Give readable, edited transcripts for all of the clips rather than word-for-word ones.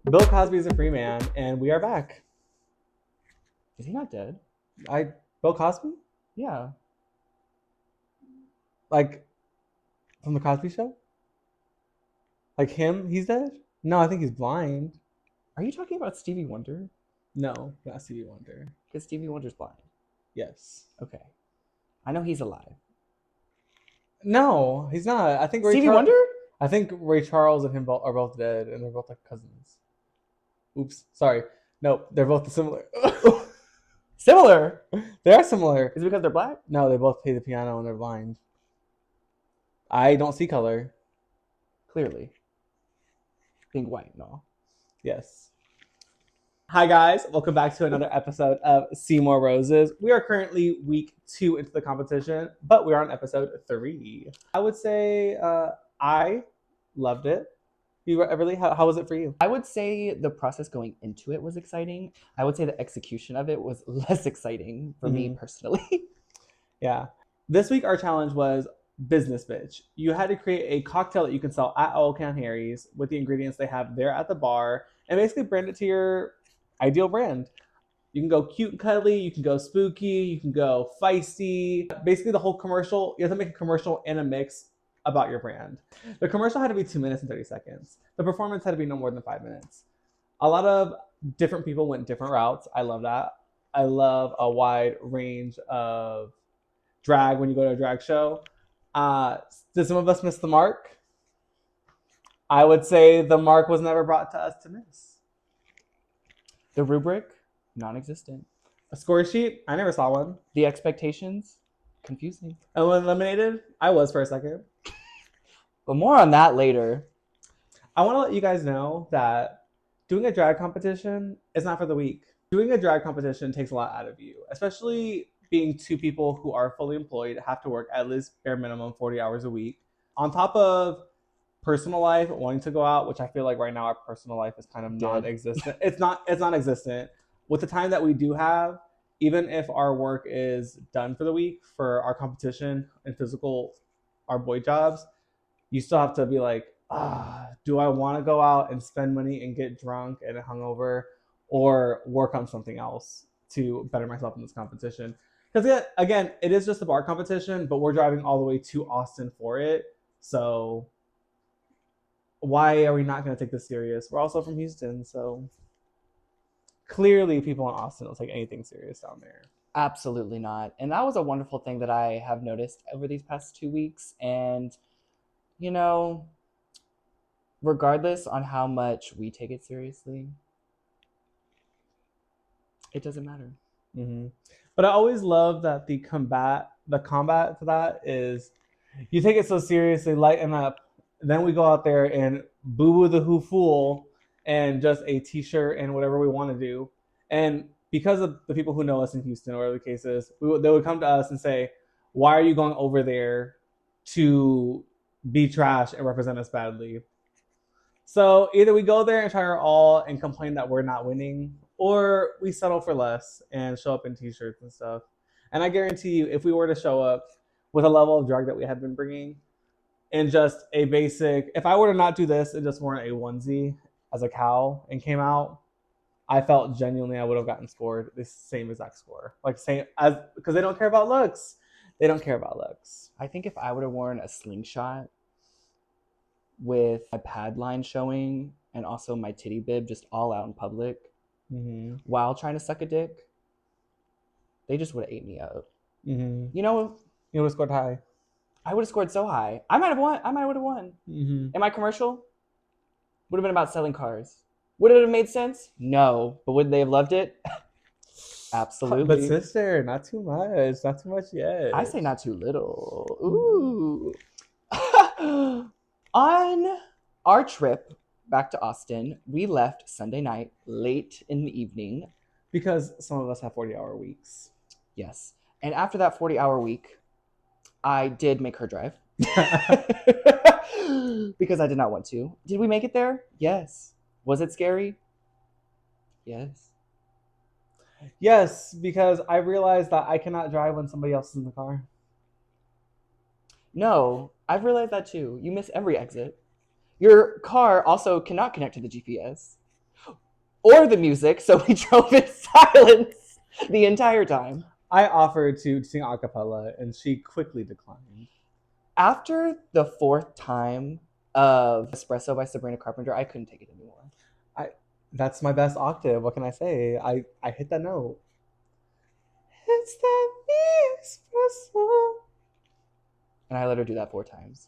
Bill Cosby is a free man, and we are back. Is he not dead? Bill Cosby? Yeah. Like, from the Cosby Show? Like him? He's dead? No, I think he's blind. Are you talking about Stevie Wonder? No, not Stevie Wonder. Because Stevie Wonder's blind. Yes. Okay. I know he's alive. No, he's not. I think Stevie Wonder? I think Ray Charles and him are both dead, and they're both like cousins. Oops, sorry. Nope, they're both similar. Similar? They are similar. Is it because they're black? No, they both play the piano and they're blind. I don't see color. Clearly. Being white and all. Yes. Hi guys, welcome back to another episode of Seymour Roses. We are currently week 2 into the competition, but we are on episode 3. I would say I loved it. Everly, how was it for you? I would say the process going into it was exciting. I would say the execution of it was less exciting for me personally. Yeah. This week our challenge was Business Bitch. You had to create a cocktail that you can sell at Old Can Harry's with the ingredients they have there at the bar and basically brand it to your ideal brand. You can go cute and cuddly, you can go spooky, you can go feisty. Basically the whole commercial, you have to make a commercial and a mix about your brand. The commercial had to be 2 minutes and 30 seconds. The performance had to be no more than 5 minutes. A lot of different people went different routes. I love that. I love a wide range of drag when you go to a drag show. Did some of us miss the mark? I would say the mark was never brought to us to miss. The rubric, non-existent. A score sheet? I never saw one. The expectations, confusing. Eliminated? I was for a second. But more on that later. I want to let you guys know that doing a drag competition is not for the weak. Doing a drag competition takes a lot out of you, especially being two people who are fully employed, have to work at least bare minimum 40 hours a week. On top of personal life, wanting to go out, which I feel like right now our personal life is kind of non-existent. It's non-existent. With the time that we do have, even if our work is done for the week for our competition and physical, our boy jobs, you still have to be like, do I want to go out and spend money and get drunk and hungover or work on something else to better myself in this competition? Because again, it is just a bar competition, but we're driving all the way to Austin for it. So why are we not going to take this serious? We're also from Houston, so clearly people in Austin don't take anything serious down there. Absolutely not. And that was a wonderful thing that I have noticed over these past 2 weeks. And, you know, regardless on how much we take it seriously, it doesn't matter. Mm-hmm. But I always love that the combat to that is you take it so seriously, lighten up. Then we go out there and boo-boo the who fool and just a t-shirt and whatever we want to do. And because of the people who know us in Houston or other cases, they would come to us and say, why are you going over there to be trash and represent us badly? So either we go there and try our all and complain that we're not winning, or we settle for less and show up in t-shirts and stuff. And I guarantee you, if we were to show up with a level of drag that we had been bringing and just a basic, if I were to not do this and just worn a onesie as a cow and came out, I felt genuinely I would have gotten scored the same exact score. Like same as, because they don't care about looks. They don't care about looks. I think if I would have worn a slingshot with my pad line showing and also my titty bib just all out in public while trying to suck a dick, they just would have ate me up. You know, you would have scored high. I would have scored so high. I might have won. And my commercial would have been about selling cars. Would it have made sense? No. But would they have loved it? Absolutely. But sister, not too much. Not too much yet. I say not too little. Ooh. On our trip back to Austin, we left Sunday night late in the evening. Because some of us have 40-hour weeks. Yes. And after that 40-hour week, I did make her drive. Because I did not want to. Did we make it there? Yes. Was it scary? Yes. Yes, because I realized that I cannot drive when somebody else is in the car. No, I've realized that too. You miss every exit. Your car also cannot connect to the GPS. or the music, so we drove in silence the entire time. I offered to sing a cappella, and she quickly declined. After the 4th time of Espresso by Sabrina Carpenter, I couldn't take it anymore. That's my best octave. What can I say? I hit that note. It's that espresso. And I let her do that 4 times.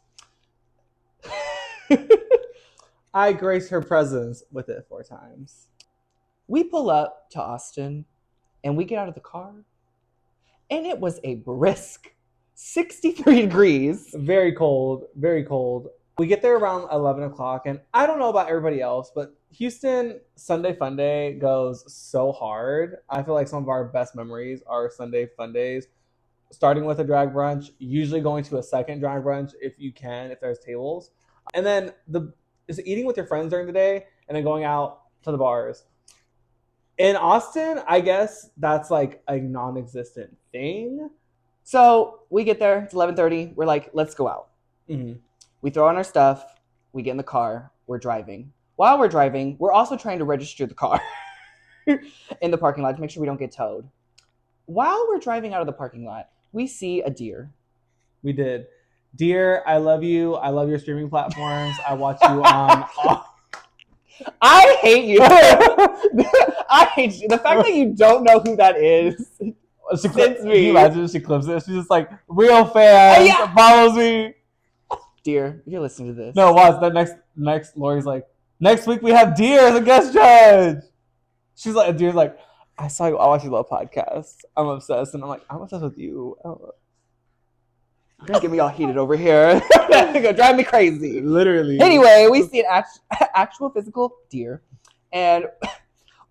I grace her presence with it 4 times. We pull up to Austin, and we get out of the car, and it was a brisk 63 degrees. Very cold, very cold. We get there around 11 o'clock, and I don't know about everybody else, but Houston Sunday Fun Day goes so hard. I feel like some of our best memories are Sunday Fun Days, starting with a drag brunch, usually going to a second drag brunch if you can, if there's tables. And then is eating with your friends during the day, and then going out to the bars. In Austin, I guess that's like a non-existent thing. So we get there, it's 11:30. We're like, let's go out. Mm-hmm. We throw on our stuff. We get in the car. We're driving. While we're driving, we're also trying to register the car in the parking lot to make sure we don't get towed. While we're driving out of the parking lot, we see a deer. We did. Dear, I love you. I love your streaming platforms. I watch you on I hate you. I hate you. The fact that you don't know who that is. Can you imagine she clips it? She's just like, real fan, follows me. Dear, you're listening to this. No, watch that next Lori's like, next week we have Dear as a guest judge. She's like, Dear's like, I watch your little podcast. I'm obsessed. And I'm like, I'm obsessed with you. You're gonna get me all heated over here. You're gonna drive me crazy. Literally. Anyway, we see an actual physical deer, and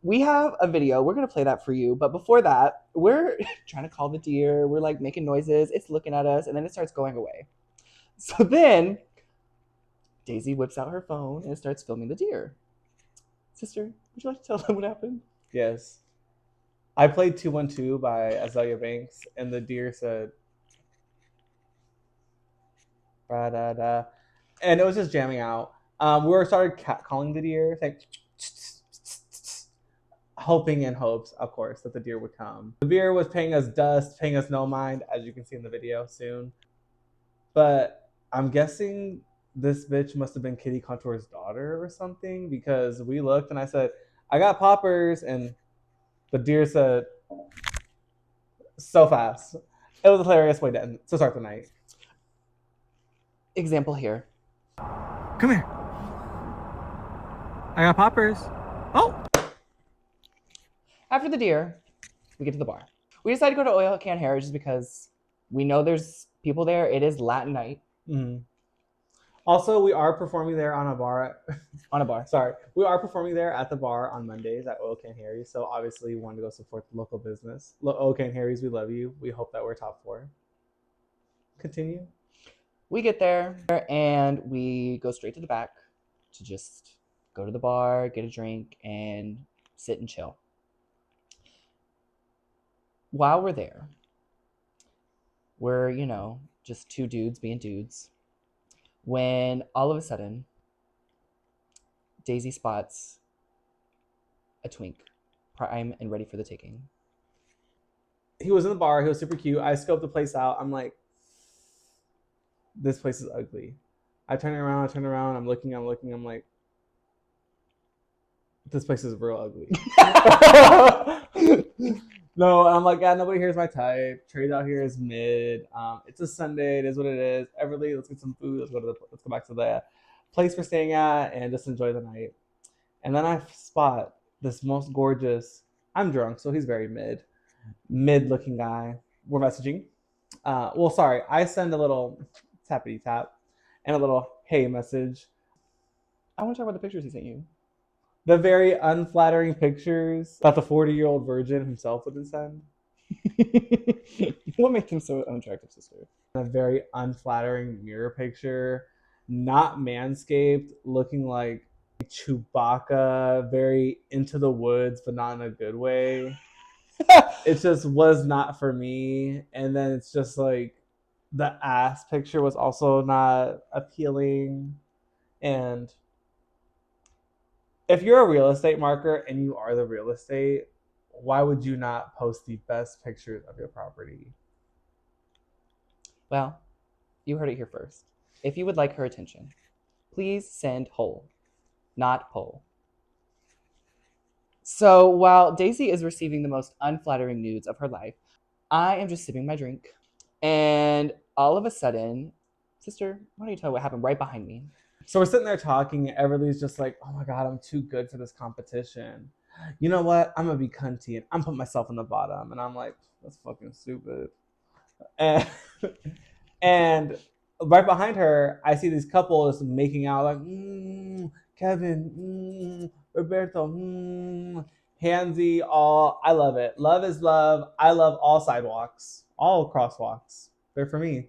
we have a video. We're gonna play that for you. But before that, we're trying to call the deer. We're like making noises. It's looking at us, and then it starts going away. So then Dazey whips out her phone and starts filming the deer. Sister, would you like to tell them what happened? Yes. I played 212 by Azalea Banks, and the deer said, da-da-da. And it was just jamming out. We started catcalling the deer, like, hoping in hopes, of course, that the deer would come. The deer was paying us dust, paying us no mind, as you can see in the video soon. But I'm guessing this bitch must have been Kitty Contour's daughter or something, because we looked and I said, I got poppers, and the deer said, so fast. It was a hilarious way to start the night. Example here. Come here. I got poppers. Oh! After the deer, we get to the bar. We decided to go to Oil Can Hair just because we know there's people there. It is Latin night. Mm-hmm. Also, we are performing there on a bar. Sorry. We are performing there at the bar on Mondays at Oil Can Harry's. So obviously we wanted to go support the local business. Oil Can Harry's, we love you. We hope that we're top 4. Continue. We get there and we go straight to the back to just go to the bar, get a drink, and sit and chill. While we're there, we're, just 2 dudes being dudes. When all of a sudden, Dazey spots a twink, prime and ready for the taking. He was in the bar. He was super cute. I scoped the place out. I'm like, this place is ugly. I turn around. I'm looking. I'm like, this place is real ugly. No, I'm like, yeah, nobody here is my type. Trade out here is mid. It's a Sunday. It is what it is. Everly, let's get some food. Let's go back to the place we're staying at and just enjoy the night. And then I spot this most gorgeous. I'm drunk, so he's very mid-looking guy. We're messaging. I send a little tappity tap and a little hey message. I want to talk about the pictures he sent you. The very unflattering pictures that the 40-year-old virgin himself wouldn't send. What makes him so unattractive, sister? A very unflattering mirror picture, not manscaped, looking like Chewbacca, very into the woods, but not in a good way. It just was not for me. And then it's just like the ass picture was also not appealing. And If you're a real estate marketer and you are the real estate, why would you not post the best pictures of your property? Well, you heard it here first. If you would like her attention, please send whole, not poll. So while Dazey is receiving the most unflattering nudes of her life, I am just sipping my drink. And all of a sudden, sister, why don't you tell me what happened right behind me? So we're sitting there talking, and Everly's just like, oh my God, I'm too good for this competition. You know what? I'm going to be cunty, and I'm putting myself in the bottom. And I'm like, that's fucking stupid. And, and right behind her, I see these couples making out like, Kevin, Roberto, handsy, all. I love it. Love is love. I love all sidewalks, all crosswalks. They're for me.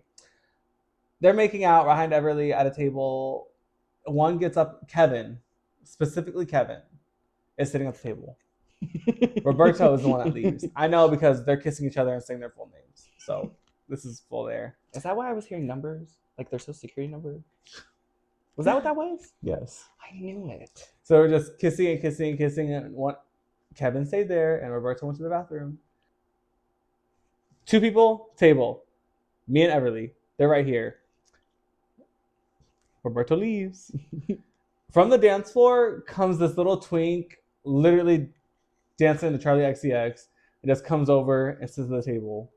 They're making out behind Everly at a table. One gets up, Kevin, specifically Kevin, is sitting at the table. Roberto is the one that leaves. I know because they're kissing each other and saying their full names. So this is full there. Is that why I was hearing numbers? Like their social security number? Was that what that was? Yes. I knew it. So we're just kissing and kissing and kissing. And Kevin stayed there and Roberto went to the bathroom. Two people, table. Me and Everly. They're right here. Roberto leaves. From the dance floor comes this little twink, literally dancing to Charlie XCX. It just comes over and sits at the table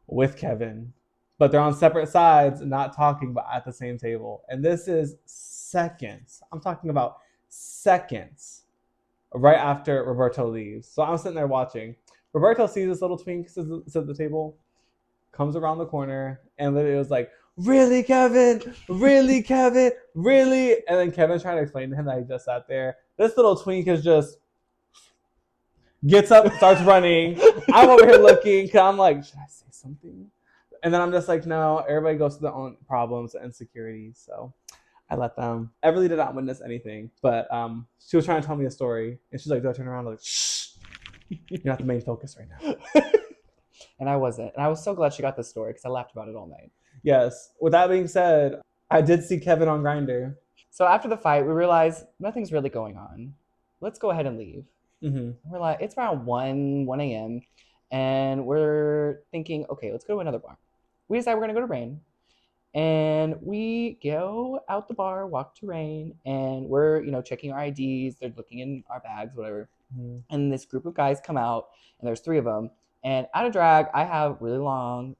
with Kevin. But they're on separate sides, not talking, but at the same table. And this is seconds. I'm talking about seconds right after Roberto leaves. So I'm sitting there watching. Roberto sees this little twink sit at the table, comes around the corner, and literally was like, really, Kevin? Really, Kevin? Really? And then Kevin's trying to explain to him that he just sat there. This little twink is just gets up, starts running. I'm over here looking because I'm like, should I say something? And then I'm just like, no, everybody goes through their own problems and insecurities. So I let them. Everly did not witness anything, but she was trying to tell me a story. And she's like, do I turn around? I'm like, shh, you're not the main focus right now. And I wasn't. And I was so glad she got this story because I laughed about it all night. Yes. With that being said, I did see Kevin on Grindr. So after the fight, we realized nothing's really going on. Let's go ahead and leave. Mm-hmm. We're like, it's around 1 a.m. And we're thinking, okay, let's go to another bar. We decide we're going to go to Rain. And we go out the bar, walk to Rain, and we're, checking our IDs. They're looking in our bags, whatever. Mm-hmm. And this group of guys come out, and there's 3 of them. And out of drag, I have really long,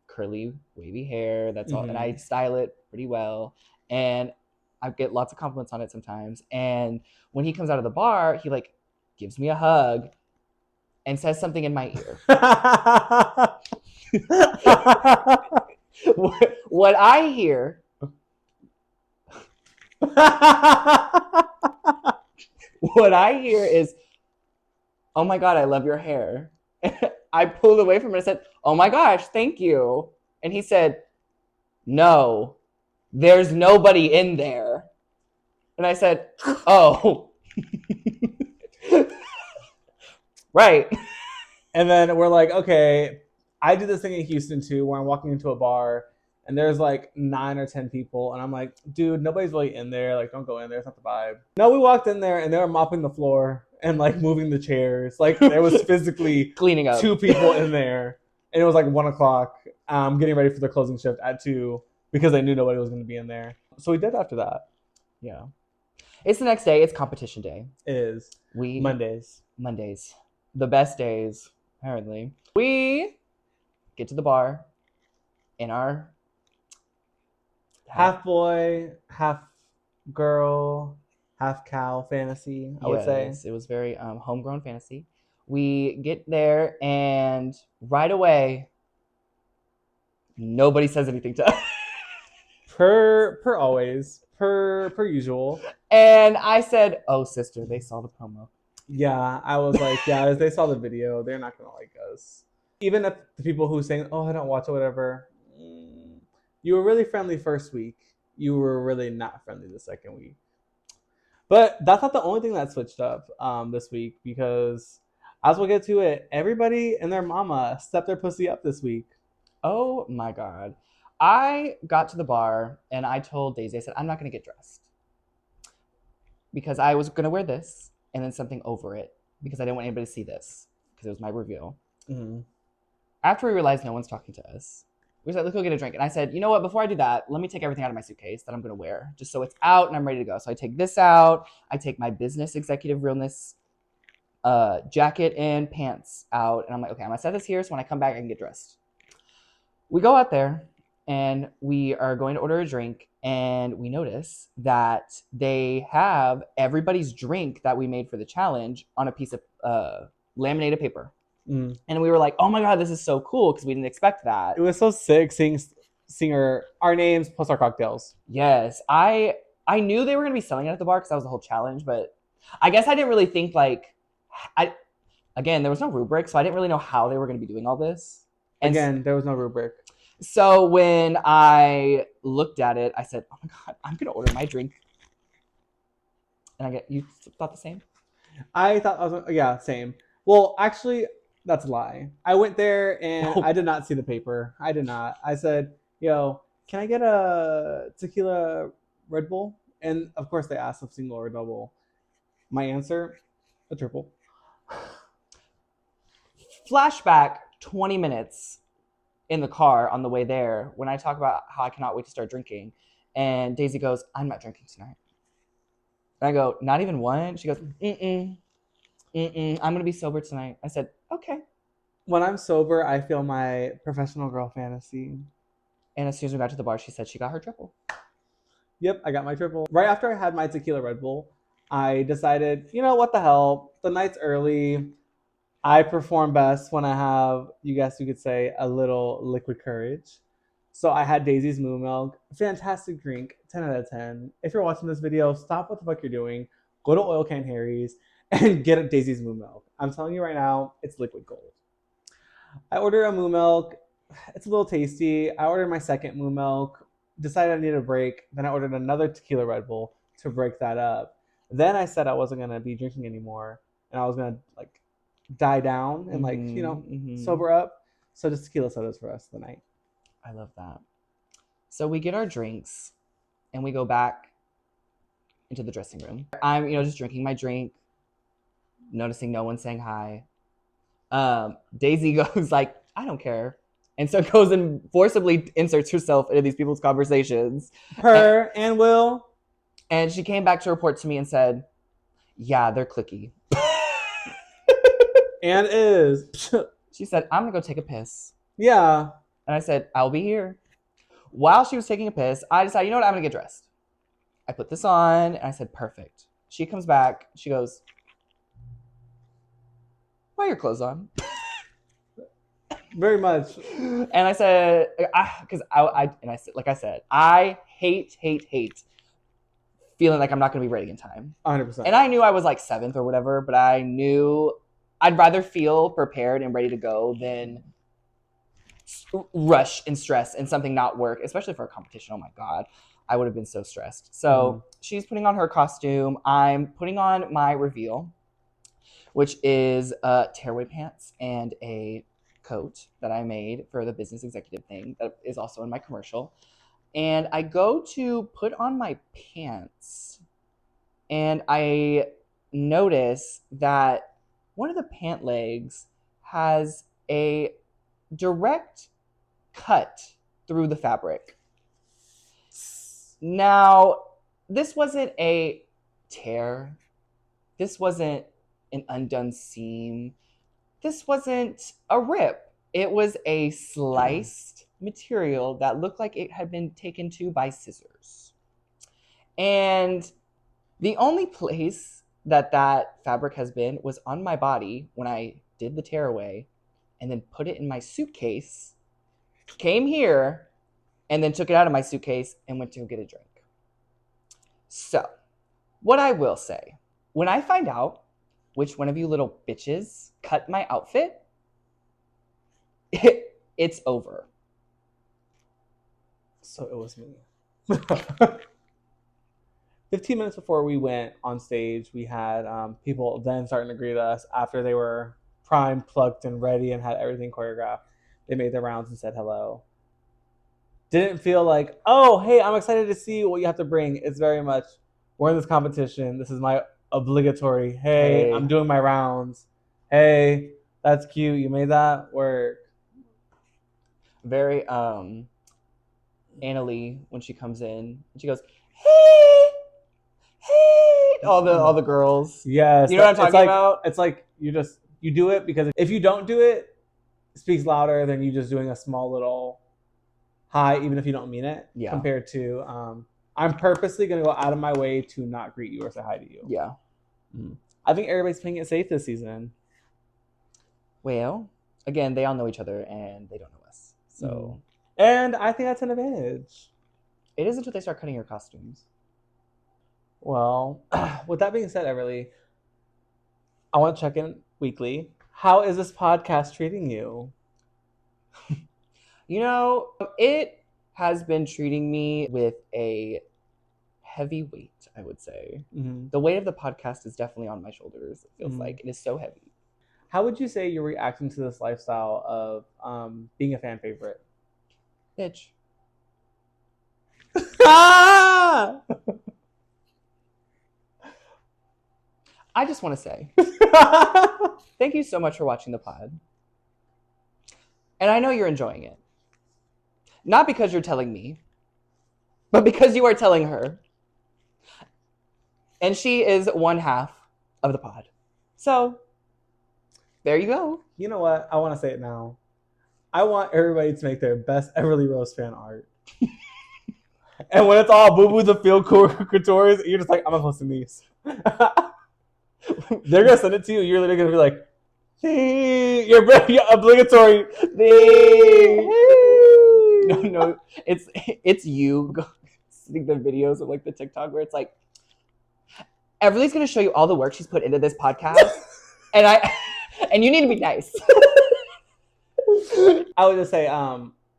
curly, wavy hair. That's all. And I style it pretty well. And I get lots of compliments on it sometimes. And when he comes out of the bar, he gives me a hug and says something in my ear. What I hear is, oh my God, I love your hair. I pulled away from it and said, oh my gosh, thank you. And he said, no, there's nobody in there. And I said, oh. Right. And then we're like, okay, I do this thing in Houston too, where I'm walking into a bar and there's 9 or 10 people. And I'm like, dude, nobody's really in there. Don't go in there. It's not the vibe. No, we walked in there and they were mopping the floor and moving the chairs. There was physically cleaning up 2 people in there. And it was 1 o'clock, getting ready for the closing shift at 2 because they knew nobody was going to be in there. So we did after that. Yeah. It's the next day. It's competition day. It is. Mondays. The best days, apparently. We get to the bar in our half boy, half girl, half cow fantasy, I would say. It was very homegrown fantasy. We get there and right away, nobody says anything to us. Per always, per usual. And I said, oh, sister, they saw the promo. Yeah, I was like, yeah, if they saw the video, they're not going to like us. Even if the people who saying, oh, I don't watch it, whatever, you were really friendly first week. You were really not friendly the second week. But that's not the only thing that switched up this week, because as we'll get to it, everybody and their mama stepped their pussy up this week. Oh my God. I got to the bar and I told Dazey, I said, I'm not going to get dressed because I was going to wear this and then something over it because I didn't want anybody to see this because it was my reveal. Mm-hmm. After we realized no one's talking to us, we was like, let's go get a drink. And I said, you know what? Before I do that, let me take everything out of my suitcase that I'm going to wear just so it's out and I'm ready to go. So I take this out. I take my business executive realness jacket and pants out. And I'm like, okay, I'm going to set this here so when I come back, I can get dressed. We go out there and we are going to order a drink. And we notice that they have everybody's drink that we made for the challenge on a piece of laminated paper. Mm. And we were like, oh my God, this is so cool because we didn't expect that. It was so sick seeing our names plus our cocktails. Yes. I knew they were going to be selling it at the bar because that was the whole challenge. But I guess I didn't really think again, there was no rubric. So I didn't really know how they were going to be doing all this. And again, there was no rubric. So when I looked at it, I said, oh my God, I'm going to order my drink. And you thought the same? I thought, yeah, same. Well, actually, that's a lie. I went there and I did not see the paper. I did not. I said, yo, can I get a tequila Red Bull? And of course they asked if single or double. My answer, a triple. Flashback 20 minutes in the car on the way there when I talk about how I cannot wait to start drinking. And Daisy goes, I'm not drinking tonight. And I go, not even one? She goes, I'm going to be sober tonight. I said, okay. When I'm sober, I feel my professional girl fantasy. And as soon as we got to the bar, she said she got her triple. Yep, I got my triple. Right after I had my tequila Red Bull, I decided, you know, what the hell? The night's early. I perform best when I have, you could say, a little liquid courage. So I had Daisy's Moo Milk. Fantastic drink. 10 out of 10. If you're watching this video, stop what the fuck you're doing. Go to Oil Can Harry's and get a Daisy's Moo Milk. I'm telling you right now, it's liquid gold. I ordered a Moo Milk. It's a little tasty. I ordered my second Moo Milk. Decided I needed a break. Then I ordered another tequila Red Bull to break that up. Then I said I wasn't going to be drinking anymore. And I was going to die down and sober up. So just tequila sodas for us tonight. I love that. So we get our drinks and we go back into the dressing room. I'm, just drinking my drink, noticing no one saying hi. Daisy goes like, I don't care. And so goes and forcibly inserts herself into these people's conversations. Her and Will. And she came back to report to me and said, yeah, they're cliquey. And is. She said, I'm going to go take a piss. Yeah. And I said, I'll be here. While she was taking a piss, I decided, you know what? I'm going to get dressed. I put this on and I said, perfect. She comes back. She goes, why are your clothes on? Very much. And I said, I hate feeling like I'm not going to be ready in time. 100%. And I knew I was like 7th or whatever, but I knew I'd rather feel prepared and ready to go than rush and stress and something not work, especially for a competition. Oh my God, I would have been so stressed. So she's putting on her costume. I'm putting on my reveal, which is tearaway pants and a coat that I made for the business executive thing that is also in my commercial. And I go to put on my pants and I notice that one of the pant legs has a direct cut through the fabric. Now, this wasn't a tear. This wasn't an undone seam. This wasn't a rip. It was a sliced material that looked like it had been taken to by scissors. And the only place that fabric has been was on my body when I did the tearaway and then put it in my suitcase, came here, and then took it out of my suitcase and went to get a drink. So, what I will say, when I find out which one of you little bitches cut my outfit, it's over. So it was me. 15 minutes before we went on stage, we had people then starting to greet us after they were primed, plugged, and ready and had everything choreographed. They made their rounds and said hello. Didn't feel like, oh, hey, I'm excited to see what you have to bring. It's very much, we're in this competition. This is my obligatory. Hey, I'm doing my rounds. Hey, that's cute. You made that work. Very Annalie, when she comes in, she goes, hey, all the girls. Yes, you know what I'm talking about. It's like you do it because if you don't do it, it speaks louder than you just doing a small little hi, even if you don't mean it. Yeah. Compared to I'm purposely gonna go out of my way to not greet you or say hi to you. Yeah. I think everybody's playing it safe this season. Well, again, they all know each other and they don't know us. So and I think that's an advantage. It is until they start cutting your costumes. Well, with that being said, Everly, I want to check in weekly. How is this podcast treating you? You know, it has been treating me with a heavy weight, I would say. Mm-hmm. The weight of the podcast is definitely on my shoulders. It feels like it is so heavy. How would you say you're reacting to this lifestyle of being a fan favorite? Bitch. I just want to say thank you so much for watching the pod. And I know you're enjoying it. Not because you're telling me, but because you are telling her. And she is one half of the pod. So, there you go. You know what? I want to say it now. I want everybody to make their best Everly Rose fan art. And when it's all boo-boo the field coutures, you're just like, I'm not posting these. They're going to send it to you. You're literally going to be like, hey, you're obligatory. Hey. No, it's you seeing the videos of like the TikTok where it's like, Everly's going to show you all the work she's put into this podcast. and you need to be nice. I would just say,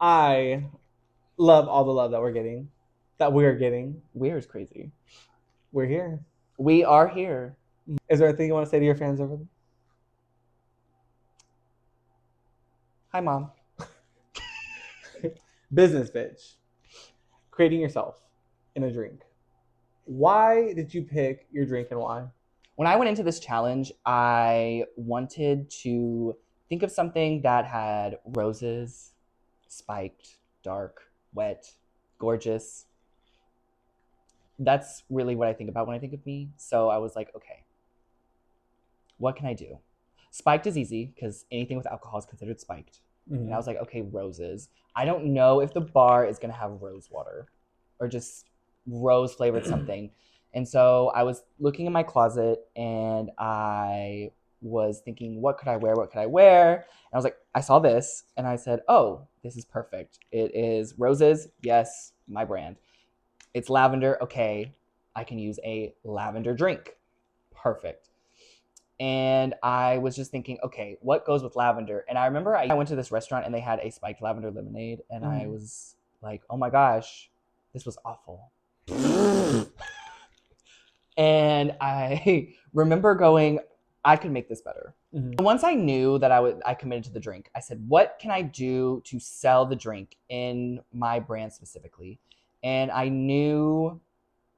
I love all the love that we're getting. That we're getting. We're is crazy. We're here. We are here. Is there anything you want to say to your fans over there? Hi, Mom. Business bitch. Creating yourself in a drink. Why did you pick your drink and why? When I went into this challenge, I wanted to think of something that had roses, spiked, dark, wet, gorgeous. That's really what I think about when I think of me. So I was like, okay, what can I do? Spiked is easy because anything with alcohol is considered spiked. Mm-hmm. And I was like, okay, roses. I don't know if the bar is going to have rose water or just rose flavored something. And so I was looking in my closet and I was thinking, what could I wear? What could I wear? And I was like, I saw this and I said, oh, this is perfect. It is roses. Yes, my brand. It's lavender. Okay, I can use a lavender drink. Perfect. And I was just thinking, okay, what goes with lavender? And I remember I went to this restaurant and they had a spiked lavender lemonade. And I was like, oh my gosh, this was awful. And I remember going, I could make this better. Mm-hmm. Once I knew that I committed to the drink, I said, what can I do to sell the drink in my brand specifically? And I knew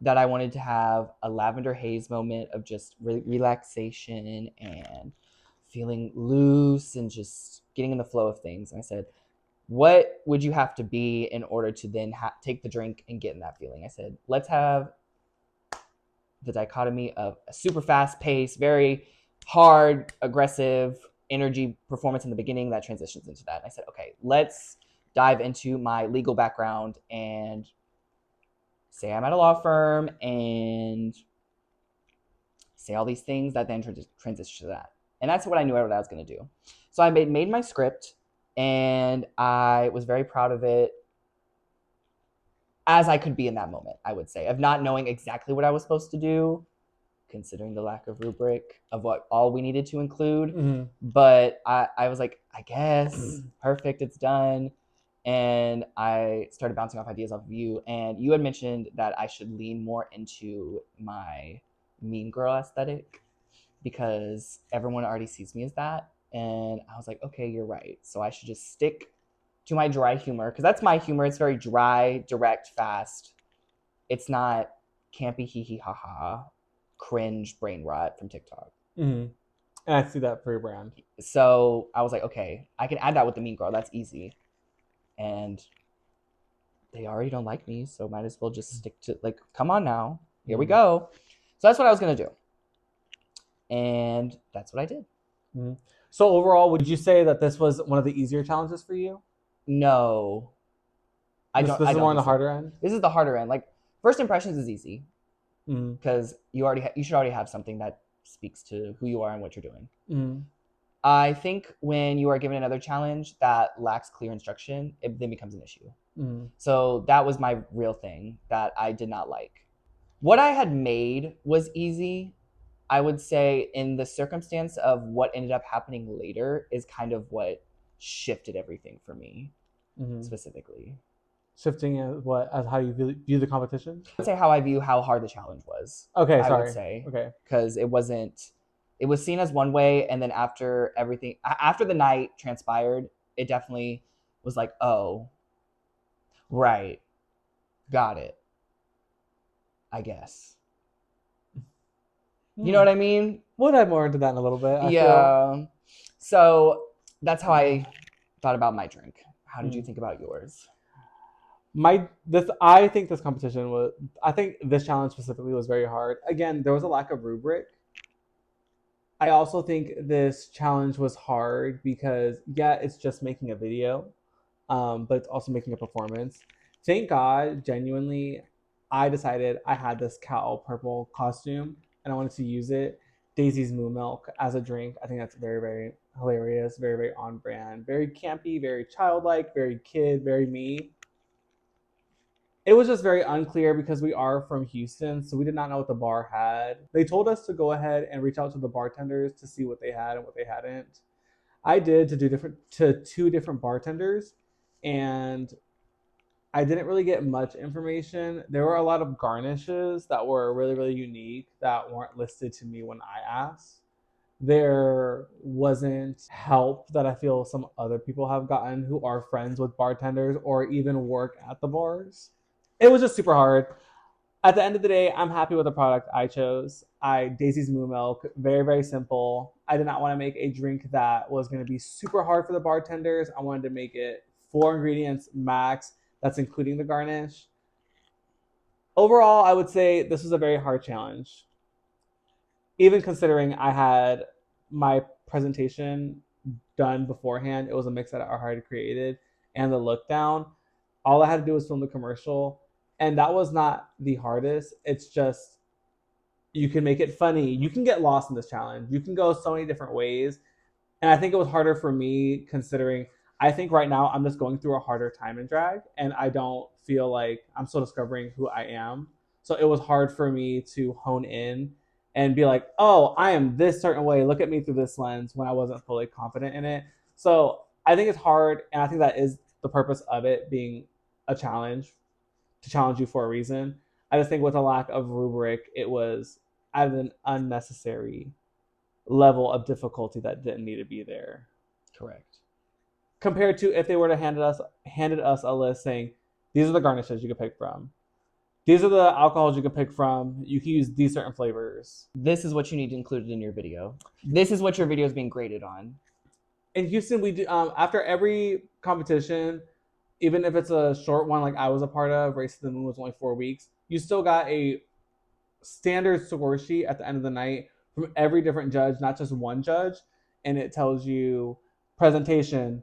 that I wanted to have a lavender haze moment of just relaxation and feeling loose and just getting in the flow of things. And I said, what would you have to be in order to then take the drink and get in that feeling? I said, let's have the dichotomy of a super fast pace, very hard, aggressive energy performance in the beginning that transitions into that. And I said, okay, let's dive into my legal background and say I'm at a law firm and say all these things that then transition to that. And that's what I knew what I was going to do. So I made my script and I was very proud of it as I could be in that moment, I would say, of not knowing exactly what I was supposed to do, considering the lack of rubric of what all we needed to include. Mm-hmm. But I was like, I guess, perfect, it's done. And I started bouncing off ideas off of you. And you had mentioned that I should lean more into my mean girl aesthetic because everyone already sees me as that. And I was like, okay, you're right. So I should just stick to my dry humor because that's my humor. It's very dry, direct, fast. It's not campy, hee hee ha ha. cringe brain rot from TikTok. And I see that for your brand. So I was like, okay, I can add that with the mean girl. That's easy. And they already don't like me, so might as well just stick to, like, come on now. Here we go. So that's what I was going to do. And that's what I did. So overall, would you say that this was one of the easier challenges for you? No. This is more on the harder end? This is the harder end. Like, first impressions is easy. Because you should already have something that speaks to who you are and what you're doing. I think when you are given another challenge that lacks clear instruction, it then becomes an issue. So that was my real thing that I did not like. What I had made was easy. I would say in the circumstance of what ended up happening later is kind of what shifted everything for me, specifically. Shifting as how you view the competition? I would say how I view how hard the challenge was. Okay, sorry. I would say. Okay. Because it was seen as one way, and then after the night transpired, it definitely was like, oh, right, got it, I guess. You know what I mean? We'll dive more into that in a little bit. Yeah. So that's how I thought about my drink. How did you think about yours? I think this competition I think this challenge specifically was very hard. Again, there was a lack of rubric. I also think this challenge was hard because, yeah, it's just making a video, but it's also making a performance. Thank God, genuinely, I decided I had this cow purple costume and I wanted to use it. Dazey's Moo Milk as a drink. I think that's very, very hilarious, very, very on brand, very campy, very childlike, very kid, very me. It was just very unclear because we are from Houston, so we did not know what the bar had. They told us to go ahead and reach out to the bartenders to see what they had and what they hadn't. I did to two different bartenders, and I didn't really get much information. There were a lot of garnishes that were really, really unique that weren't listed to me when I asked. There wasn't help that I feel some other people have gotten who are friends with bartenders or even work at the bars. It was just super hard. At the end of the day, I'm happy with the product I chose. Dazey's Moo Milk, very, very simple. I did not want to make a drink that was going to be super hard for the bartenders. I wanted to make it 4 ingredients max. That's including the garnish. Overall, I would say this was a very hard challenge. Even considering I had my presentation done beforehand, it was a mix that I already created, and the look down. All I had to do was film the commercial. And that was not the hardest. It's just, you can make it funny. You can get lost in this challenge. You can go so many different ways. And I think it was harder for me considering, I think right now I'm just going through a harder time in drag. And I don't feel like I'm still discovering who I am. So it was hard for me to hone in and be like, oh, I am this certain way. Look at me through this lens when I wasn't fully confident in it. So I think it's hard. And I think that is the purpose of it being a challenge, to challenge you for a reason. I just think with a lack of rubric, it was at an unnecessary level of difficulty that didn't need to be there. Correct. Compared to if they were to handed us a list saying, these are the garnishes you could pick from. These are the alcohols you could pick from. You can use these certain flavors. This is what you need included in your video. This is what your video is being graded on. In Houston, we do after every competition, even if it's a short one like I was a part of, Race to the Moon was only 4 weeks, you still got a standard score sheet at the end of the night from every different judge, not just one judge. And it tells you presentation,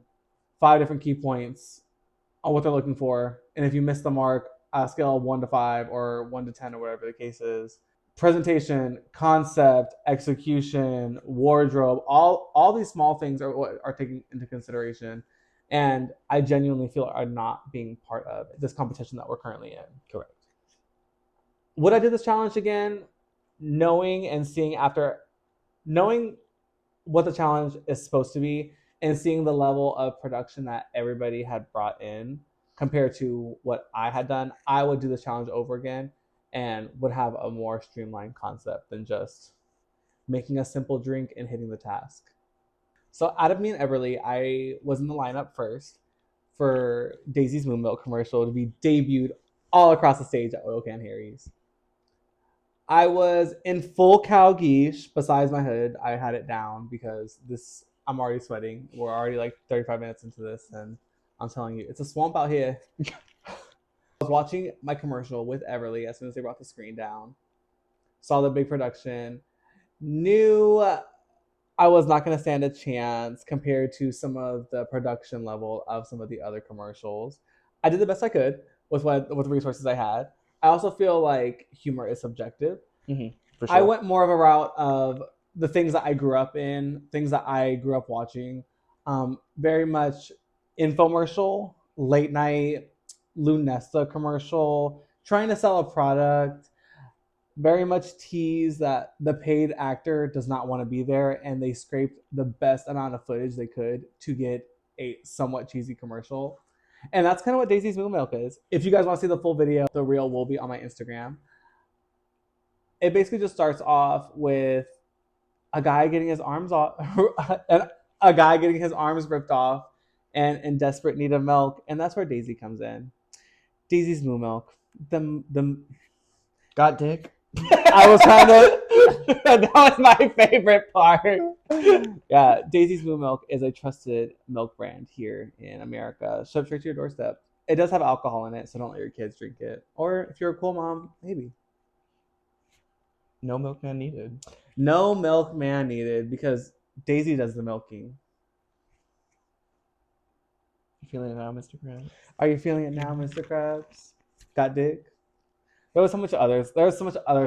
5 different key points on what they're looking for. And if you miss the mark, a scale of 1 to 5 or 1 to 10 or whatever the case is. Presentation, concept, execution, wardrobe, all these small things are what are taken into consideration. And I genuinely feel are not being part of this competition that we're currently in. Correct. Would I do this challenge again? Knowing what the challenge is supposed to be and seeing the level of production that everybody had brought in compared to what I had done, I would do this challenge over again and would have a more streamlined concept than just making a simple drink and hitting the task. So out of me and Everly, I was in the lineup first for Dazey's Moo Milk commercial to be debuted all across the stage at Oil Can Harry's. I was in full cow geesh. Besides my hood, I had it down because I'm already sweating. We're already like 35 minutes into this, and I'm telling you, it's a swamp out here. I was watching my commercial with Everly as soon as they brought the screen down. Saw the big production. Knew I was not going to stand a chance compared to some of the production level of some of the other commercials. I did the best I could with the resources I had. I also feel like humor is subjective. For sure. I went more of a route of the things that I grew up in, things that I grew up watching. Very much infomercial, late night, Lunesta commercial, trying to sell a product. Very much tease that the paid actor does not want to be there, and they scraped the best amount of footage they could to get a somewhat cheesy commercial. And that's kind of what Dazey's Moo Milk is. If you guys want to see the full video, the reel will be on my Instagram. It basically just starts off with a guy getting his arms off, a guy getting his arms ripped off, and in desperate need of milk, and that's where Dazey comes in. Dazey's Moo Milk. The Got dick. I was trying to. That was my favorite part. Yeah, Dazey's Moo Milk is a trusted milk brand here in America. Shipped straight to your doorstep. It does have alcohol in it, so don't let your kids drink it. Or if you're a cool mom, maybe. No milkman needed. No milkman needed because Dazey does the milking. You feeling it now, Mr. Krabs? Are you feeling it now, Mr. Krabs? Got dick? There was so much other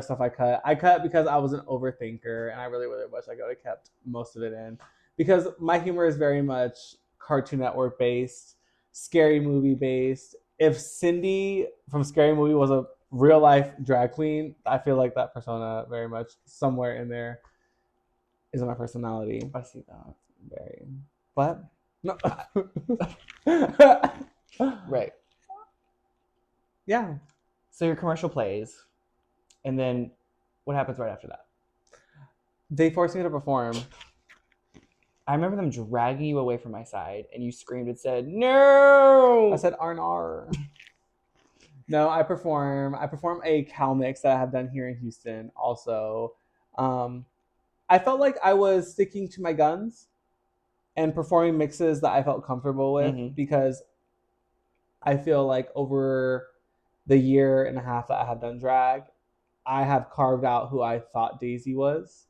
stuff I cut. I cut because I was an overthinker, and I really, really wish I could have kept most of it in. Because my humor is very much Cartoon Network based, scary movie based. If Cindy from Scary Movie was a real life drag queen, I feel like that persona very much somewhere in there is my personality. I see that. Very. What? No. Right. Yeah. So your commercial plays, and then what happens right after that? They forced me to perform. I remember them dragging you away from my side, and you screamed and said, "No!" I said R&R. No, I perform a cow mix that I have done here in Houston also. I felt like I was sticking to my guns and performing mixes that I felt comfortable with because I feel like over the year and a half that I have done drag, I have carved out who I thought Dazey was.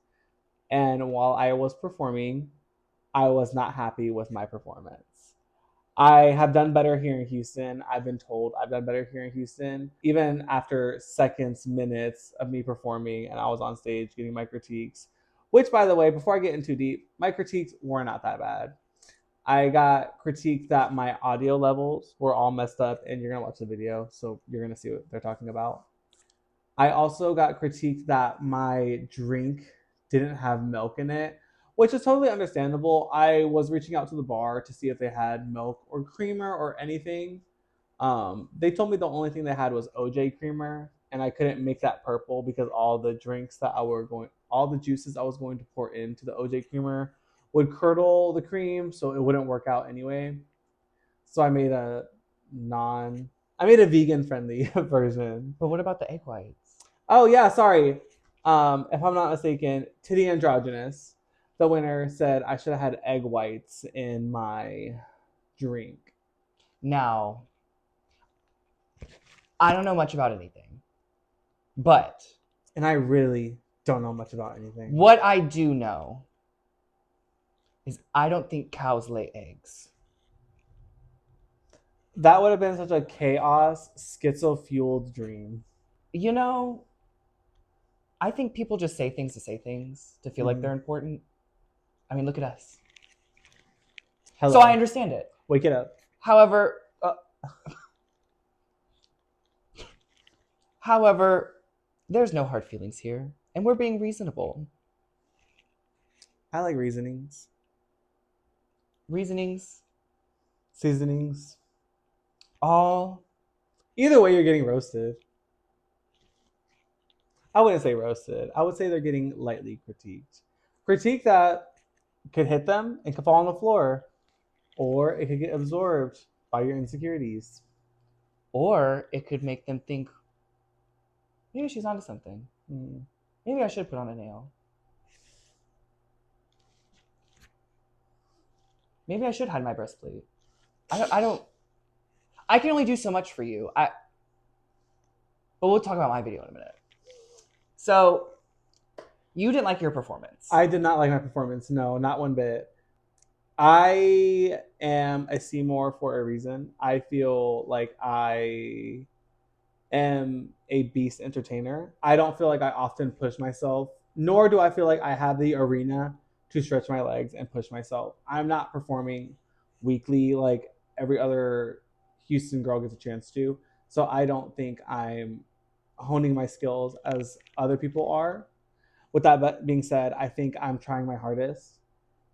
And while I was performing, I was not happy with my performance. I have done better here in Houston. I've been told I've done better here in Houston. Even after seconds, minutes of me performing and I was on stage getting my critiques, which, by the way, before I get in too deep, my critiques were not that bad. I got critiqued that my audio levels were all messed up, and you're going to watch the video, so you're going to see what they're talking about. I also got critiqued that my drink didn't have milk in it, which is totally understandable. I was reaching out to the bar to see if they had milk or creamer or anything. They told me the only thing they had was OJ creamer, and I couldn't make that purple because all the juices I was going to pour into the OJ creamer would curdle the cream, so it wouldn't work out anyway. So I made a vegan friendly version. But what about the egg whites? Oh yeah, sorry. If I'm not mistaken, Titty Androgynous, the winner, said I should have had egg whites in my drink. Now, I don't know much about anything, but... And I really don't know much about anything. What I do know is I don't think cows lay eggs. That would have been such a chaos, schizo-fueled dream. You know, I think people just say things to say things to feel like they're important. I mean, look at us. Hello. So I understand it. Wake it up. However, there's no hard feelings here, and we're being reasonable. I like reasonings. Reasonings. Seasonings. All. Either way, you're getting roasted. I wouldn't say roasted. I would say they're getting lightly critiqued. Critique that could hit them and could fall on the floor. Or it could get absorbed by your insecurities. Or it could make them think Maybe she's onto something. Mm. Maybe I should put on a nail. Maybe I should hide my breastplate. I can only do so much for you. But we'll talk about my video in a minute. So, you didn't like your performance. I did not like my performance. No, not one bit. I am a Seymour for a reason. I feel like I am a beast entertainer. I don't feel like I often push myself, nor do I feel like I have the arena to stretch my legs and push myself. I'm not performing weekly like every other Houston girl gets a chance to. So I don't think I'm honing my skills as other people are. With that being said, I think I'm trying my hardest.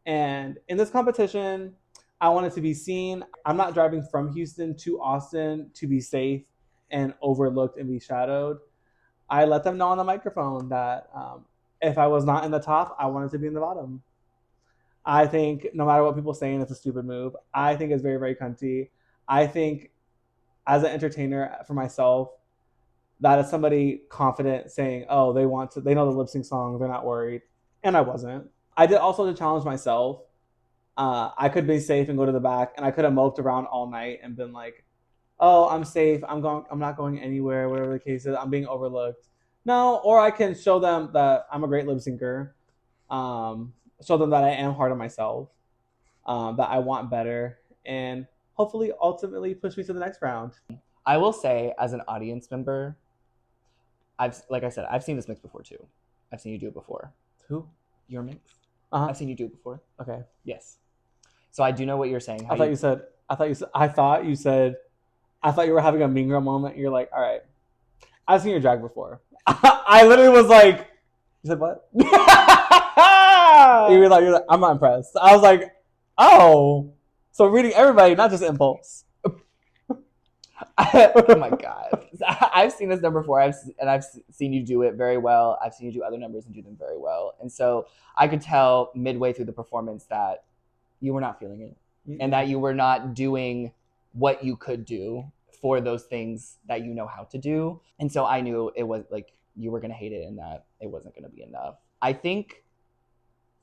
And in this competition, I want it to be seen. I'm not driving from Houston to Austin to be safe and overlooked and be shadowed. I let them know on the microphone that if I was not in the top, I wanted to be in the bottom. I think no matter what people are saying, it's a stupid move. I think it's very, very cunty. I think as an entertainer for myself, that is somebody confident saying, oh, they know the lip sync song, they're not worried. And I wasn't. I did also to challenge myself. I could be safe and go to the back, and I could have moped around all night and been like, oh, I'm safe. I'm not going anywhere, whatever the case is. I'm being overlooked. No, or I can show them that I'm a great lip syncer. Show them that I am hard on myself, that I want better, and hopefully ultimately push me to the next round. I will say, as an audience member, like I said, I've seen this mix before too. I've seen you do it before. Who? Your mix. Uh-huh. I've seen you do it before. Okay. Yes. So I do know what you're saying. I thought you were having a mean girl moment. You're like, all right, I've seen your drag before. I literally was like, you said what? you're like, I'm not impressed. I was like, oh, so reading everybody, not just impulse. Oh my god, I've seen this number before, I've seen you do it very well. I've seen you do other numbers and do them very well, and so I could tell midway through the performance that you were not feeling it. Mm-hmm. And that you were not doing what you could do for those things that you know how to do. And so I knew it was like you were going to hate it and that it wasn't going to be enough. I think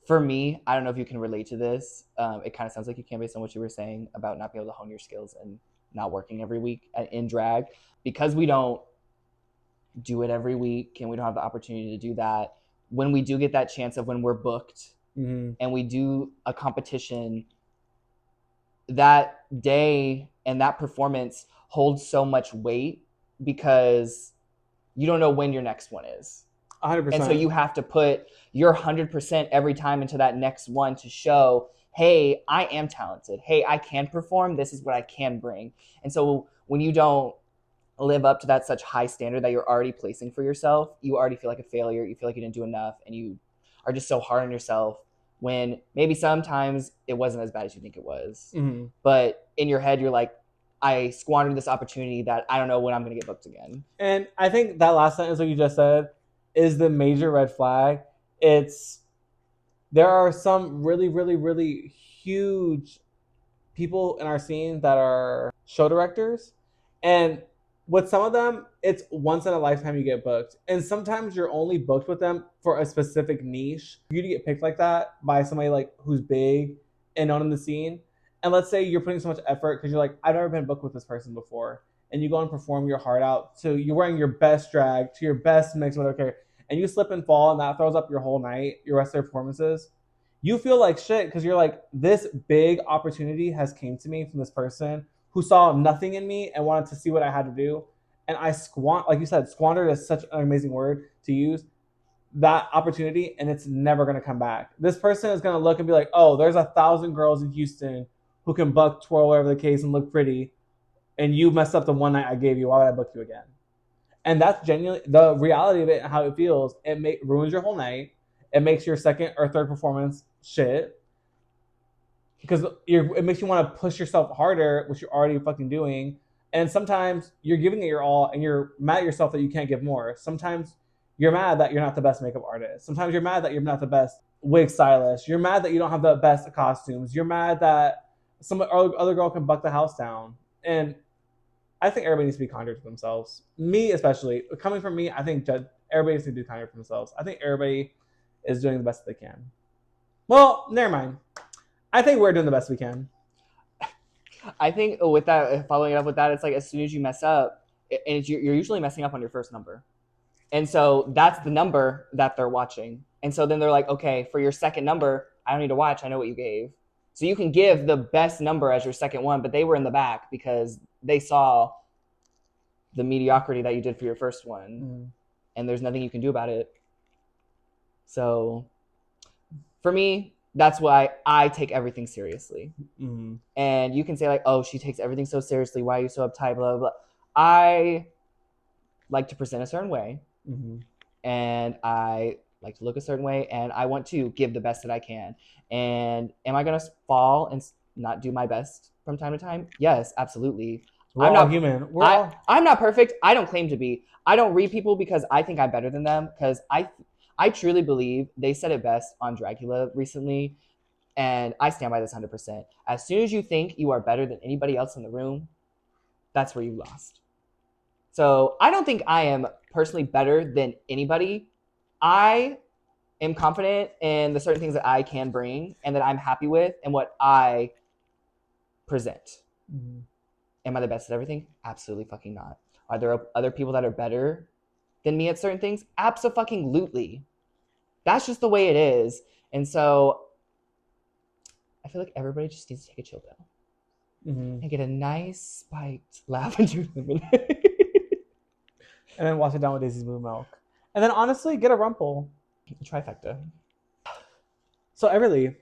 for me, I don't know if you can relate to this. It kind of sounds like you can based on what you were saying about not being able to hone your skills and not working every week in drag. Because we don't do it every week and we don't have the opportunity to do that, when we do get that chance of when we're booked, mm-hmm. and we do a competition, that day and that performance holds so much weight because you don't know when your next one is. 100%. And so you have to put your 100% every time into that next one to show, hey, I am talented. Hey, I can perform. This is what I can bring. And so when you don't live up to that such high standard that you're already placing for yourself, you already feel like a failure. You feel like you didn't do enough, and you are just so hard on yourself when maybe sometimes it wasn't as bad as you think it was. Mm-hmm. But in your head, you're like, I squandered this opportunity that I don't know when I'm going to get booked again. And I think that last sentence, what you just said, is the major red flag. There are some really, really, really huge people in our scene that are show directors. And with some of them, it's once in a lifetime you get booked. And sometimes you're only booked with them for a specific niche. For you to get picked like that by somebody like who's big and known in the scene. And let's say you're putting so much effort because you're like, I've never been booked with this person before. And you go and perform your heart out. So you're wearing your best drag to your best mix, whatever. And you slip and fall, and that throws up your whole night, your rest of their performances. You feel like shit because you're like, this big opportunity has came to me from this person who saw nothing in me and wanted to see what I had to do. And I like you said, squandered is such an amazing word to use, that opportunity, and it's never going to come back. This person is going to look and be like, oh, there's 1,000 girls in Houston who can buck, twirl, whatever the case, and look pretty, and you messed up the one night I gave you. Why would I book you again? And that's genuinely the reality of it and how it feels. It ruins your whole night. It makes your second or third performance shit because it makes you want to push yourself harder, which you're already fucking doing. And sometimes you're giving it your all and you're mad at yourself that you can't give more. Sometimes you're mad that you're not the best makeup artist. Sometimes you're mad that you're not the best wig stylist. You're mad that you don't have the best costumes. You're mad that some other girl can buck the house down. And I think everybody needs to be kinder to themselves. Me especially. Coming from me, I think everybody needs to do kinder for themselves. I think everybody is doing the best they can. Well, never mind. I think we're doing the best we can. I think with that, following up with that, it's like as soon as you mess up, and you're usually messing up on your first number. And so that's the number that they're watching. And so then they're like, okay, for your second number, I don't need to watch. I know what you gave. So you can give the best number as your second one, but they were in the back because they saw the mediocrity that you did for your first one. Mm. And there's nothing you can do about it. So for me, that's why I take everything seriously. Mm-hmm. And you can say like, oh, she takes everything so seriously. Why are you so uptight? Blah, blah, blah. I like to present a certain way. Mm-hmm. And I like to look a certain way. And I want to give the best that I can. And am I going to fall and not do my best from time to time? Yes, absolutely. I'm not human. I'm not perfect. I don't claim to be. I don't read people because I think I'm better than them. Because I truly believe they said it best on Dracula recently, and I stand by this 100%. As soon as you think you are better than anybody else in the room, that's where you lost. So I don't think I am personally better than anybody. I am confident in the certain things that I can bring and that I'm happy with and what I present. Mm-hmm. Am I the best at everything? Absolutely fucking not. Are there other people that are better than me at certain things? Absolutely. That's just the way it is. And so I feel like everybody just needs to take a chill pill. Mm-hmm. And get a nice spiked lavender lemonade. And then wash it down with Dazey's blue milk. And then honestly, get a rumple. A trifecta. So Everly,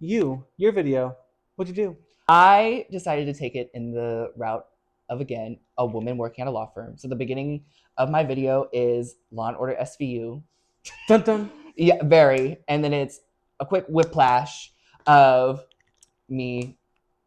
your video, what'd you do? I decided to take it in the route of, again, a woman working at a law firm. So the beginning of my video is Law and Order SVU. Dun dun. Yeah, very. And then it's a quick whiplash of me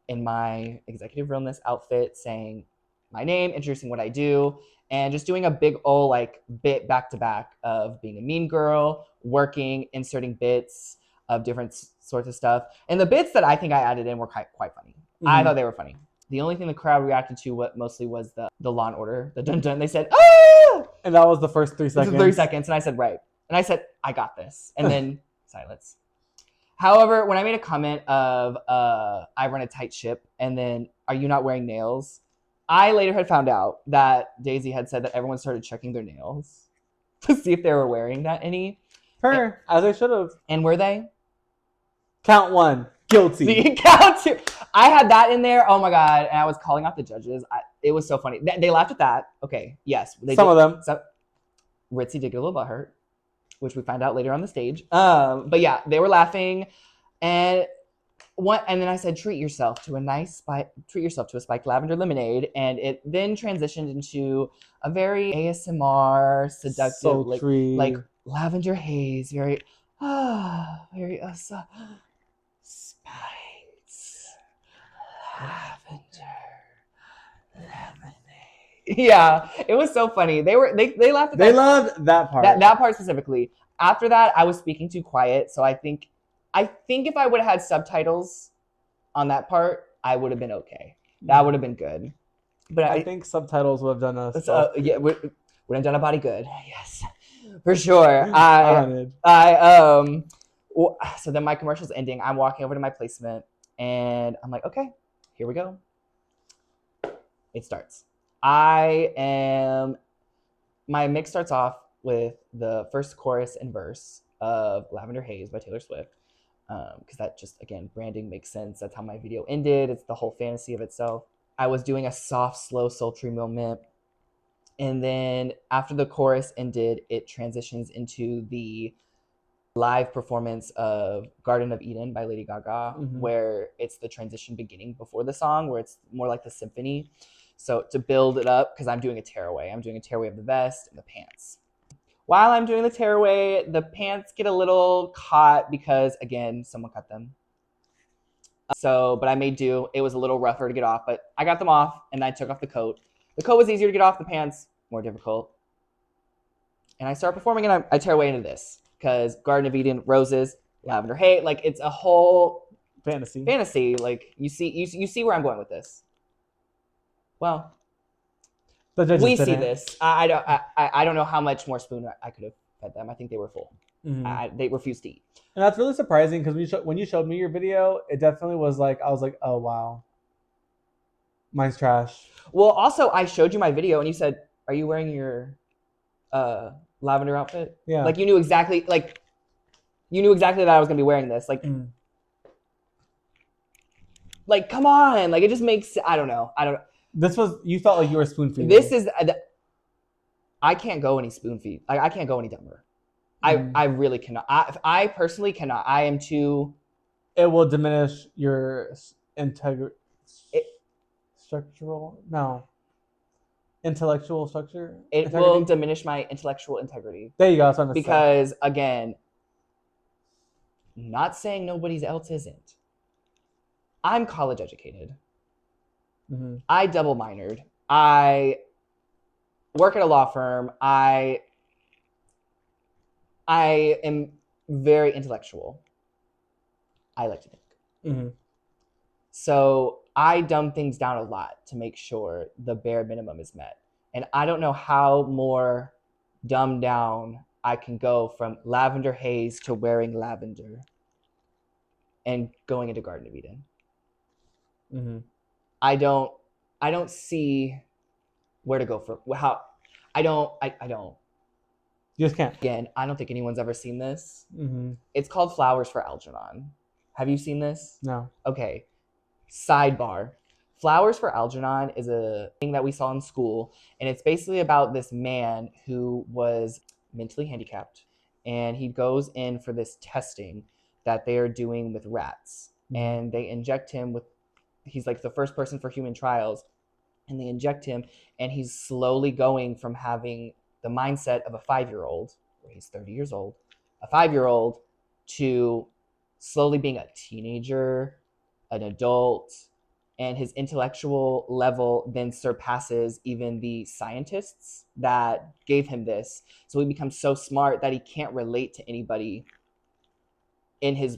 in my executive realness outfit saying my name, introducing what I do, and just doing a big old like bit back to back of being a mean girl, working, inserting bits of different sorts of stuff. And the bits that I think I added in were quite funny. Mm-hmm. I thought they were funny. The only thing the crowd reacted to mostly was the Law and Order, the dun dun. They said, ah! And that was the first 3 seconds. 3 seconds. And I said, right. And I said, I got this. And then silence. However, when I made a comment of, I run a tight ship, and then, are you not wearing nails? I later had found out that Dazey had said that everyone started checking their nails to see if they were wearing that any. As they should have. And were they? Count 1. Guilty. Count 2. I had that in there. Oh my God. And I was calling out the judges. It was so funny. They laughed at that. Okay. Yes. Some of them. Ritzy did get a little butthurt, which we find out later on the stage. But yeah, they were laughing. And then I said, treat yourself to a spiked lavender lemonade. And it then transitioned into a very ASMR, seductive, like lavender haze, very spiked lavender lemonade. Yeah, it was so funny. They laughed at that. They loved that part. That part specifically. After that, I was speaking too quiet, so I think if I would have had subtitles on that part, I would have been okay. That would have been good. But I think subtitles would have done us. Would have done a body good. Yes, for sure. So then my commercial's ending. I'm walking over to my placement, and I'm like, okay, here we go. It starts. My mix starts off with the first chorus and verse of Lavender Haze by Taylor Swift. Because that just, again, branding makes sense. That's how my video ended. It's the whole fantasy of itself. I was doing a soft, slow, sultry moment. And then after the chorus ended, it transitions into the live performance of Garden of Eden by Lady Gaga, mm-hmm. where it's the transition beginning before the song, where it's more like the symphony. So to build it up, because I'm doing a tearaway. I'm doing a tearaway of the vest and the pants. While I'm doing the tearaway, the pants get a little caught because, again, someone cut them. But I made do. It was a little rougher to get off, but I got them off, and I took off the coat. The coat was easier to get off, the pants more difficult. And I start performing, and I tear away into this because Garden of Eden, roses, lavender haze, like it's a whole fantasy. Like you see where I'm going with this. Well, The judges we see didn't. this. I don't know how much more spoon I could have fed them. I think they were full. They refused to eat. And that's really surprising because when you showed me your video, it definitely was like, I was like, oh, wow. Mine's trash. Well, also, I showed you my video and you said, are you wearing your lavender outfit? Yeah. Like, you knew exactly that I was going to be wearing this. Like, like, come on. Like, it just makes, I don't know. You felt like you were spoon feeding. This is, I can't go any spoon feed. Like, I can't go any dumber. I really cannot. I personally cannot. I am too. It will diminish your intellectual structure. It will diminish my intellectual integrity. There you go. That's what I'm because again, not saying nobody else isn't. I'm college educated. I double minored. I work at a law firm. I am very intellectual. I like to think. So I dumb things down a lot to make sure the bare minimum is met. And I don't know how more dumbed down I can go from lavender haze to wearing lavender and going into Garden of Eden. I don't see where to go from how. I don't. You just can't. Again, I don't think anyone's ever seen this. It's called Flowers for Algernon. Have you seen this? No. Okay. Sidebar. Flowers for Algernon is a thing that we saw in school, and it's basically about this man who was mentally handicapped, and he goes in for this testing that they are doing with rats, and they inject him with, he's like the first person for human trials, and they inject him, and he's slowly going from having the mindset of a 5-year-old, where he's 30 years old, a 5-year-old, to slowly being a teenager, an adult, and his intellectual level then surpasses even the scientists that gave him this. So he becomes so smart that he can't relate to anybody in his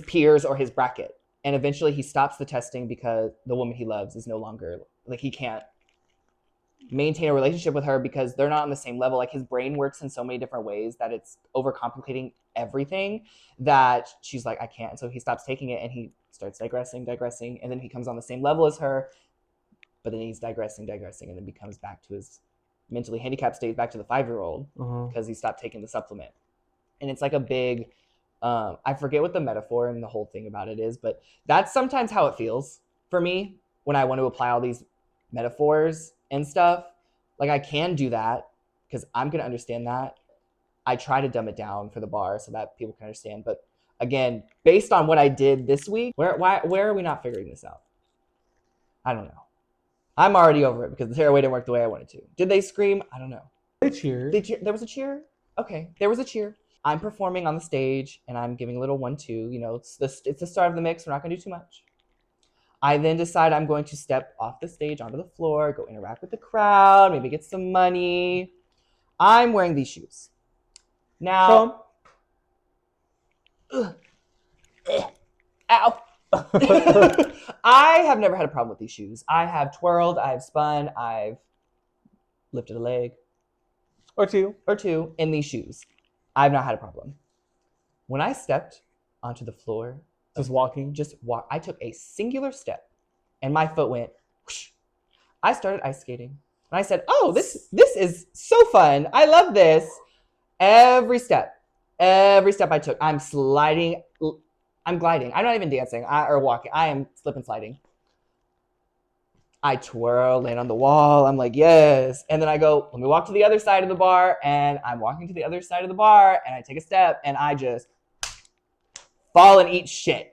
peers or his bracket. And eventually he stops the testing because the woman he loves is no longer, like, he can't maintain a relationship with her because they're not on the same level. Like, his brain works in so many different ways that it's overcomplicating everything that she's like, I can't. And so he stops taking it and he starts digressing, and then he comes on the same level as her, but then he's digressing, and then becomes back to his mentally handicapped state, back to the 5-year-old because he stopped taking the supplement. And it's like a big, I forget what the metaphor and the whole thing about it is, but that's sometimes how it feels for me when I want to apply all these metaphors and stuff. Like, I can do that because I'm going to understand that. I try to dumb it down for the bar so that people can understand. But again, based on what I did this week, where are we not figuring this out? I don't know. I'm already over it because the tearaway didn't work the way I wanted to. Did they scream? I don't know. They cheered. There was a cheer? Okay, there was a cheer. I'm performing on the stage and I'm giving a little 1-2. You know, it's the start of the mix. We're not going to do too much. I then decide I'm going to step off the stage onto the floor, go interact with the crowd, maybe get some money. I'm wearing these shoes. Now, ow. I have never had a problem with these shoes. I have twirled, I have spun, I've lifted a leg. Or two in these shoes. I've not had a problem. When I stepped onto the floor, I took a singular step and my foot went whoosh. I started ice skating. And I said, oh, this is so fun. I love this. Every step I took, I'm sliding, I'm gliding. I'm not even dancing or walking. I am slip and sliding. I twirl, land on the wall. I'm like, yes. And then I go, let me walk to the other side of the bar. And I'm walking to the other side of the bar. And I take a step and I just fall and eat shit.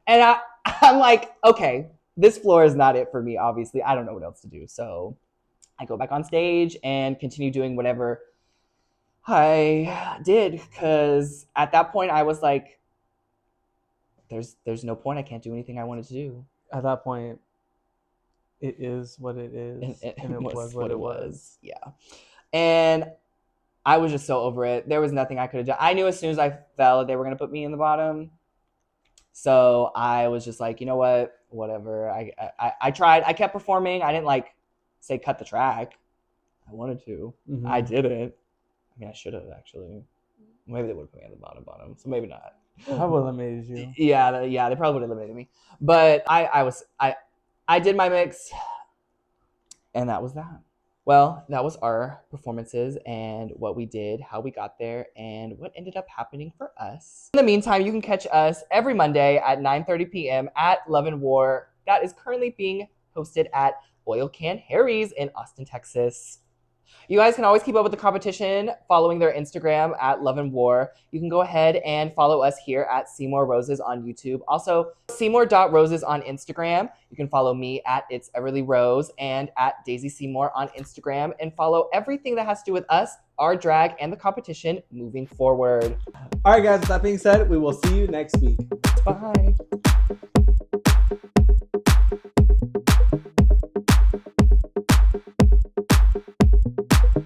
And I'm like, okay, this floor is not it for me, obviously. I don't know what else to do. So I go back on stage and continue doing whatever I did. Because at that point, I was like, there's no point. I can't do anything I wanted to do. At that point, it is what it is. And it was what it was. Yeah. And I was just so over it. There was nothing I could have done. I knew as soon as I fell, they were going to put me in the bottom. So I was just like, you know what? Whatever. I tried. I kept performing. I didn't say cut the track. I wanted to. Mhm. I didn't. I mean, I should have actually. Maybe they would have put me on the bottom, so maybe not. Probably eliminated you. Yeah, they probably would have eliminated me. But I did my mix, and that was that. Well, that was our performances and what we did, how we got there, and what ended up happening for us. In the meantime, you can catch us every Monday at 9:30 p.m. at Love and War. That is currently being hosted at Oil Can Harry's in Austin, Texas. You guys can always keep up with the competition following their Instagram at Love and War. You can go ahead and follow us here at Seymour Roses on YouTube. Also, Seymour.roses on Instagram. You can follow me at It's Everly Rose and at Dazey Seymour on Instagram, and follow everything that has to do with us, our drag, and the competition moving forward. All right, guys, with that being said, we will see you next week. Bye.